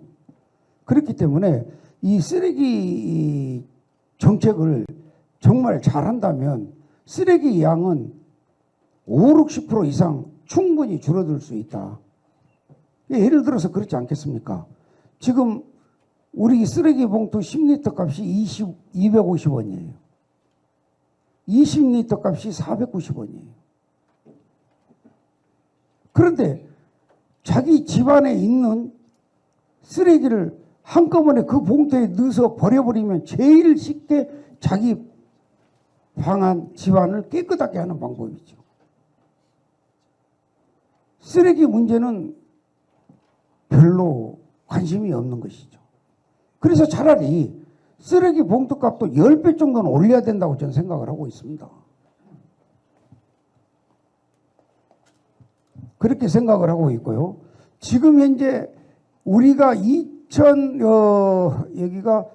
그렇기 때문에 이 쓰레기 정책을 정말 잘한다면 쓰레기 양은 5, 60% 이상 충분히 줄어들 수 있다. 예를 들어서 그렇지 않겠습니까? 지금 우리 쓰레기 봉투 10리터 값이 250원이에요. 20리터 값이 490원이에요. 그런데 자기 집안에 있는 쓰레기를 한꺼번에 그 봉투에 넣어서 버려버리면 제일 쉽게 자기 방안, 집안을 깨끗하게 하는 방법이죠. 쓰레기 문제는 별로 관심이 없는 것이죠. 그래서 차라리 쓰레기 봉투 값도 10배 정도는 올려야 된다고 저는 생각을 하고 있습니다. 그렇게 생각을 하고 있고요. 지금 현재 우리가 여기가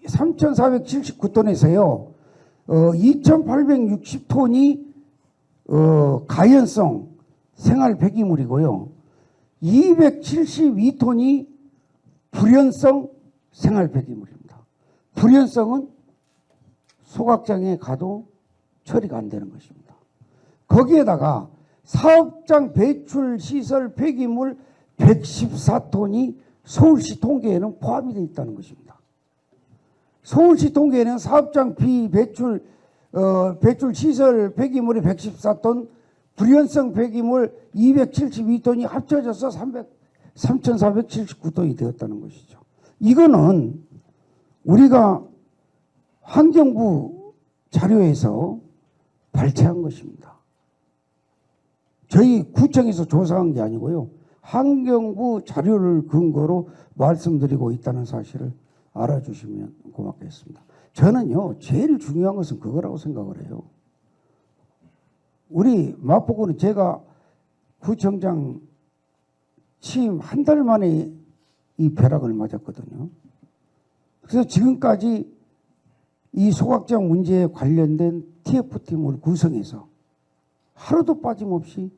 3,479톤에서요. 2,860톤이 가연성 생활 폐기물이고요. 272톤이 불연성 생활 폐기물입니다. 불연성은 소각장에 가도 처리가 안 되는 것입니다. 거기에다가 사업장 배출 시설 폐기물 114톤이 서울시 통계에는 포함이 되어 있다는 것입니다. 서울시 통계에는 사업장 비배출 배출 시설 폐기물이 114톤, 불연성 폐기물 272톤이 합쳐져서 3,479톤이 되었다는 것이죠. 이거는 우리가 환경부 자료에서 발췌한 것입니다. 저희 구청에서 조사한 게 아니고요. 환경부 자료를 근거로 말씀드리고 있다는 사실을 알아주시면 고맙겠습니다. 저는요, 제일 중요한 것은 그거라고 생각을 해요. 우리 마포구는 제가 구청장 취임 한 달 만에 이 벼락을 맞았거든요. 그래서 지금까지 이 소각장 문제에 관련된 TF팀을 구성해서 하루도 빠짐없이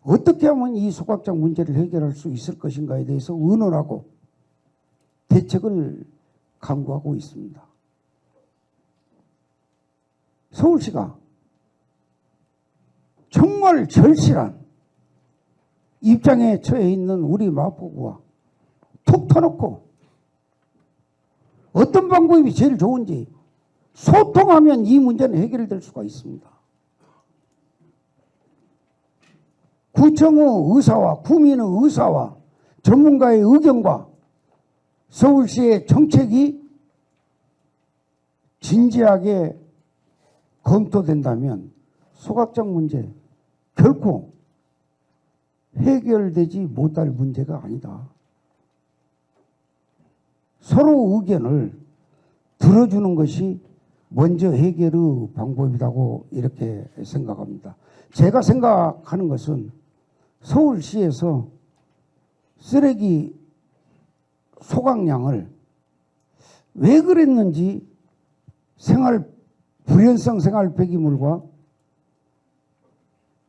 어떻게 하면 이 소각장 문제를 해결할 수 있을 것인가에 대해서 의논하고 대책을 강구하고 있습니다. 서울시가 정말 절실한 입장에 처해 있는 우리 마포구와 툭 터놓고 어떤 방법이 제일 좋은지 소통하면 이 문제는 해결될 수가 있습니다. 구청의 의사와 구민의 의사와 전문가의 의견과 서울시의 정책이 진지하게 검토된다면 소각장 문제 결코 해결되지 못할 문제가 아니다. 서로 의견을 들어주는 것이 먼저 해결의 방법이라고 이렇게 생각합니다. 제가 생각하는 것은 서울시에서 쓰레기 소각량을 왜 그랬는지 불연성 생활 폐기물과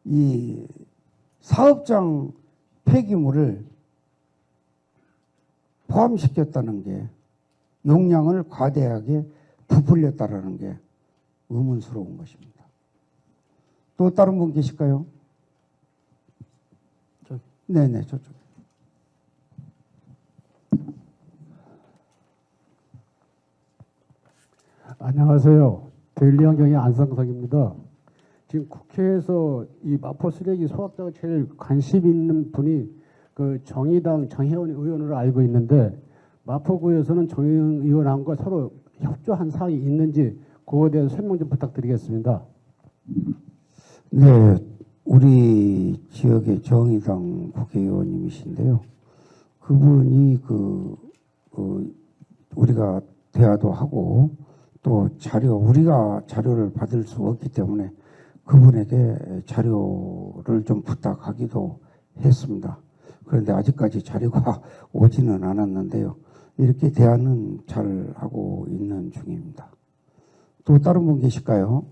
이 사업장 폐기물을 포함시켰다는 게 용량을 과대하게 부풀렸다라는 게 의문스러운 것입니다. 또 다른 분 계실까요? 네네, 저쪽. 안녕하세요. 데일리환경의 안상석입니다. 지금 국회에서 이 마포 쓰레기 소각장에 제일 관심 있는 분이 그 정의당 정혜원 의원으로 알고 있는데 마포구에서는 정혜원 의원과 서로 협조한 사항이 있는지 그거에 대해서 설명 좀 부탁드리겠습니다. 네, 우리 지역의 정의당 국회의원님이신데요. 그분이 우리가 대화도 하고 또 우리가 자료를 받을 수 없기 때문에 그분에게 자료를 좀 부탁하기도 했습니다. 그런데 아직까지 자료가 오지는 않았는데요. 이렇게 대화는 잘 하고 있는 중입니다. 또 다른 분 계실까요?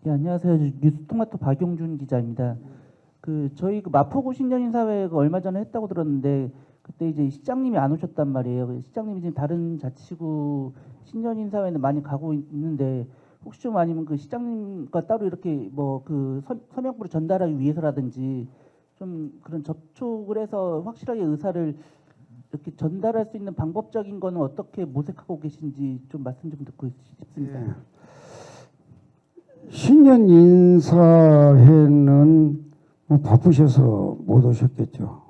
네, 안녕하세요. 뉴스토마토 박용준 기자입니다. 저희 마포구 신년인사회가 얼마 전에 했다고 들었는데 그때 이제 시장님이 안 오셨단 말이에요. 시장님이 지금 다른 자치구 신년인사회는 많이 가고 있는데 혹시 좀 아니면 그 시장님과 따로 이렇게 서명부를 전달하기 위해서라든지 좀 그런 접촉을 해서 확실하게 의사를 이렇게 전달할 수 있는 방법적인 거는 어떻게 모색하고 계신지 좀 말씀 좀 듣고 싶습니다. 네. 신년 인사회는 바쁘셔서 못 오셨겠죠.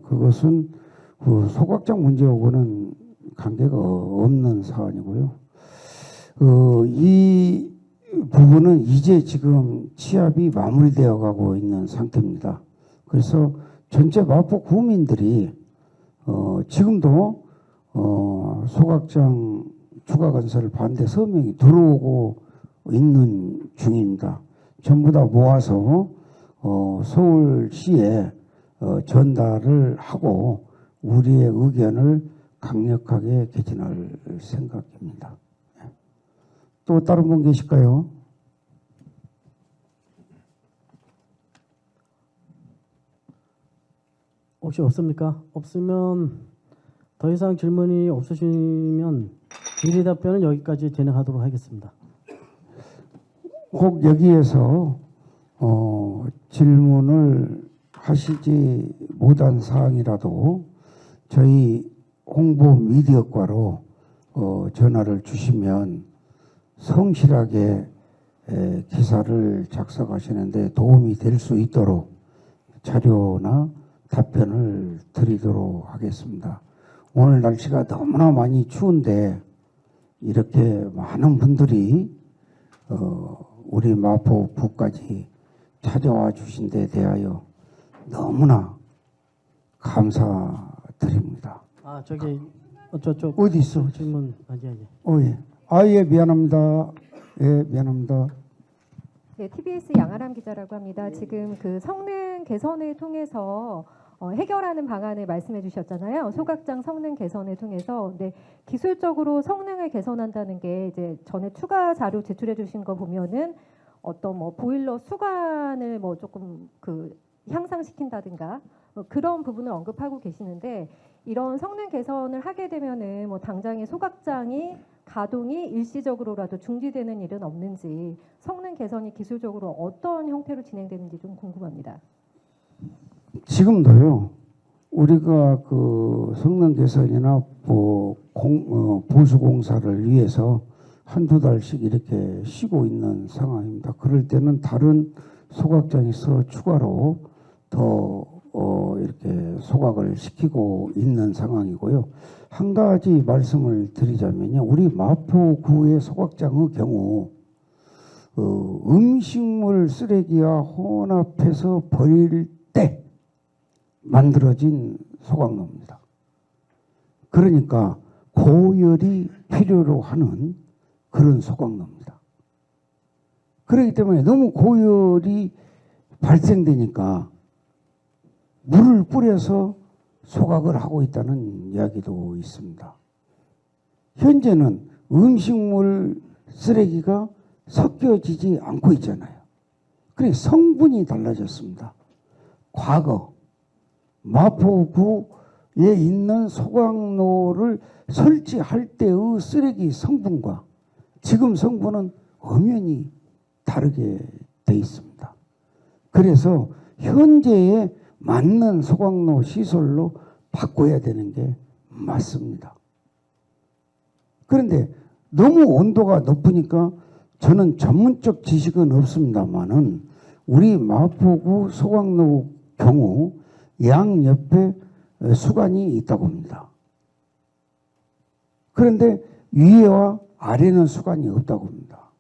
그것은 그 소각장 문제하고는 관계가 없는 사안이고요. 이 부분은 이제 지금 취합이 마무리되어 가고 있는 상태입니다. 그래서 전체 마포 구민들이 지금도 소각장 추가 건설 반대 서명이 들어오고 있는 중입니다. 전부 다 모아서 서울시에 전달을 하고 우리의 의견을 강력하게 개진할 생각입니다. 또 다른 분 계실까요? 혹시 없습니까? 없으면 더 이상 질문이 없으시면 질의 답변은 여기까지 진행하도록 하겠습니다. 혹 여기에서 질문을 하시지 못한 사항이라도 저희 홍보 미디어과로 전화를 주시면 성실하게 기사를 작성하시는데 도움이 될 수 있도록 자료나 답변을 드리도록 하겠습니다. 오늘 날씨가 너무나 많이 추운데 이렇게 많은 분들이 우리 마포구까지 찾아와 주신 데 대하여 너무나 감사드립니다. 드립니다. 아 저기 저쪽 어디 있어? 질문 아니. 예. 예, 미안합니다. 예, 미안합니다. 네, TBS 양아람 기자라고 합니다. 지금 그 성능 개선을 통해서 해결하는 방안을 말씀해 주셨잖아요. 소각장 성능 개선을 통해서. 근데 기술적으로 성능을 개선한다는 게 이제 전에 추가 자료 제출해 주신 거 보면은 어떤 뭐 보일러 수관을 뭐 조금 그 향상시킨다든가 그런 부분을 언급하고 계시는데 이런 성능 개선을 하게 되면은 뭐 당장의 소각장이 가동이 일시적으로라도 중지되는 일은 없는지 성능 개선이 기술적으로 어떤 형태로 진행되는지 좀 궁금합니다. 지금도요. 우리가 그 성능 개선이나 보수 공사를 위해서 한두 달씩 이렇게 쉬고 있는 상황입니다. 그럴 때는 다른 소각장에서 추가로 더 이렇게 소각을 시키고 있는 상황이고요. 한 가지 말씀을 드리자면요. 우리 마포구의 소각장의 경우 음식물 쓰레기와 혼합해서 버릴 때 만들어진 소각로입니다. 그러니까 고열이 필요로 하는 그런 소각로입니다. 그렇기 때문에 너무 고열이 발생되니까 물을 뿌려서 소각을 하고 있다는 이야기도 있습니다. 현재는 음식물 쓰레기가 섞여지지 않고 있잖아요. 그래 성분이 달라졌습니다. 과거 마포구에 있는 소각로를 설치할 때의 쓰레기 성분과 지금 성분은 엄연히 다르게 돼 있습니다. 그래서 현재의 맞는 소각로 시설로 바꿔야 되는 게 맞습니다. 그런데 너무 온도가 높으니까 저는 전문적 지식은 없습니다만은 우리 마포구 소각로 경우 양옆에 수관이 있다고 합니다. 그런데 위에와 아래는 수관이 없다고 합니다.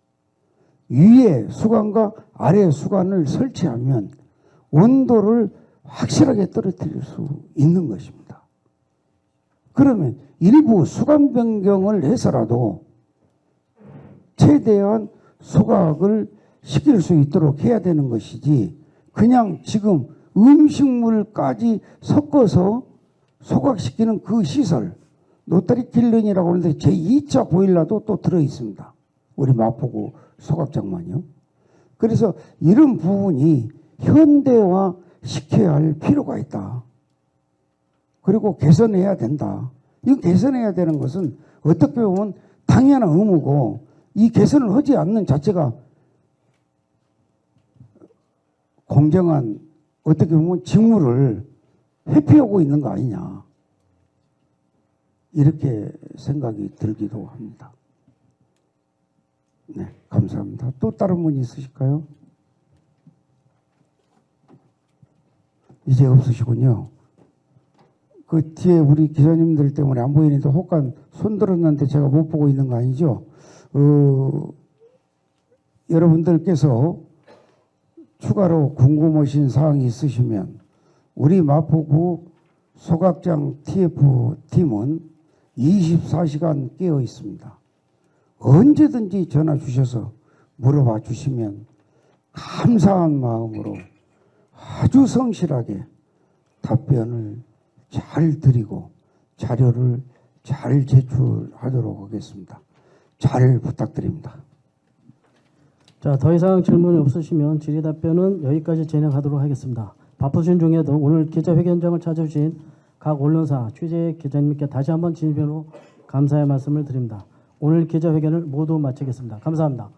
위에 수관과 아래 수관을 설치하면 온도를 확실하게 떨어뜨릴 수 있는 것입니다. 그러면 일부 수관 변경을 해서라도 최대한 소각을 시킬 수 있도록 해야 되는 것이지 그냥 지금 음식물까지 섞어서 소각시키는 그 시설 노타리 킬런이라고 하는데 제2차 보일러도 또 들어있습니다. 우리 마포구 소각장만요. 그래서 이런 부분이 현대화 시켜야 할 필요가 있다. 그리고 개선해야 된다. 이 개선해야 되는 것은 어떻게 보면 당연한 의무고 이 개선을 하지 않는 자체가 공정한 어떻게 보면 직무를 회피하고 있는 거 아니냐. 이렇게 생각이 들기도 합니다. 네, 감사합니다. 또 다른 분 있으실까요? 이제 없으시군요. 그 뒤에 우리 기자님들 때문에 안 보이는데 혹간 손 들었는데 제가 못 보고 있는 거 아니죠? 여러분들께서 추가로 궁금하신 사항이 있으시면 우리 마포구 소각장 TF팀은 24시간 깨어 있습니다. 언제든지 전화 주셔서 물어봐 주시면 감사한 마음으로 아주 성실하게 답변을 잘 드리고 자료를 잘 제출하도록 하겠습니다. 잘 부탁드립니다. 자, 더 이상 질문이 없으시면 질의답변은 여기까지 진행하도록 하겠습니다. 바쁘신 중에도 오늘 기자회견장을 찾아주신 각 언론사 취재 기자님께 다시 한번 진심으로 감사의 말씀을 드립니다. 오늘 기자회견을 모두 마치겠습니다. 감사합니다.